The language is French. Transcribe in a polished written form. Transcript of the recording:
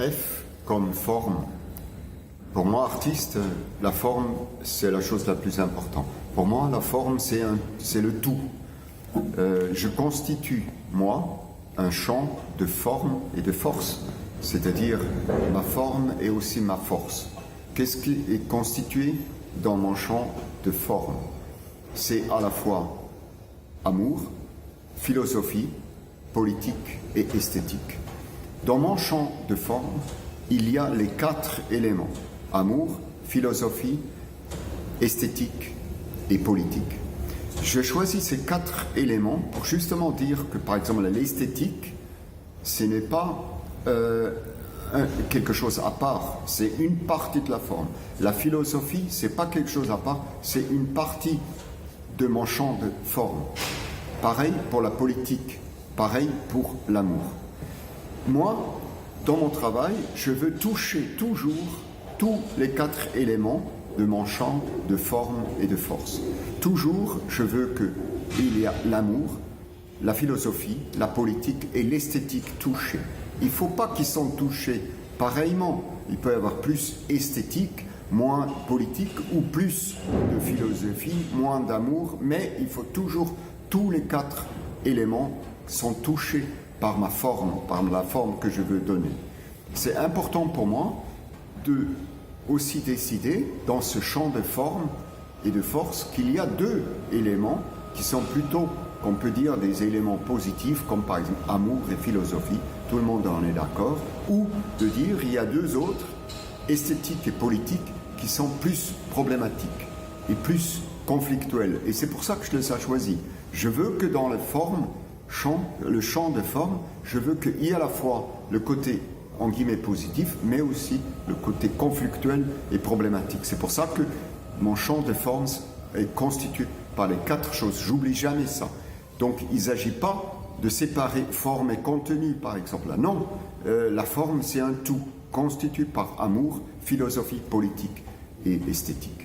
bref comme forme. Pour moi, artiste, la forme, c'est la chose la plus importante. Pour moi, la forme, c'est le tout. Je constitue, moi, un champ de forme et de force. C'est-à-dire, ma forme est aussi ma force. Qu'est-ce qui est constitué dans mon champ de forme? C'est à la fois amour, philosophie, politique et esthétique. Dans mon champ de forme, il y a les 4 éléments: amour, philosophie, esthétique et politique. Je choisis ces 4 éléments pour justement dire que, par exemple, l'esthétique, ce n'est pas quelque chose à part, c'est une partie de la forme. La philosophie, c'est pas quelque chose à part, c'est une partie de mon champ de forme. Pareil pour la politique, pareil pour l'amour. Moi, dans mon travail, je veux toucher toujours tous les 4 éléments de mon champ de forme et de force. Toujours, je veux qu'il y ait l'amour, la philosophie, la politique et l'esthétique touchés. Il ne faut pas qu'ils soient touchés pareillement. Il peut y avoir plus esthétique, moins politique, ou plus de philosophie, moins d'amour, mais il faut toujours, tous les 4 éléments sont touchés par ma forme, par la forme que je veux donner. C'est important pour moi de aussi décider, dans ce champ de forme et de force, qu'il y a 2 éléments qui sont plutôt, qu'on peut dire, des éléments positifs, comme par exemple amour et philosophie, tout le monde en est d'accord, ou de dire il y a 2 autres, esthétique et politique, qui sont plus problématiques et plus conflictuels. Et c'est pour ça que je les ai choisis. Je veux que dans le champ de forme, je veux qu'il y ait à la fois le côté en guillemets positif, mais aussi le côté conflictuel et problématique. C'est pour ça que mon champ de forme est constitué par les 4 choses. J'oublie jamais ça. Donc il ne s'agit pas de séparer forme et contenu, par exemple. Non, la forme c'est un tout, constitué par amour, philosophie, politique et esthétique.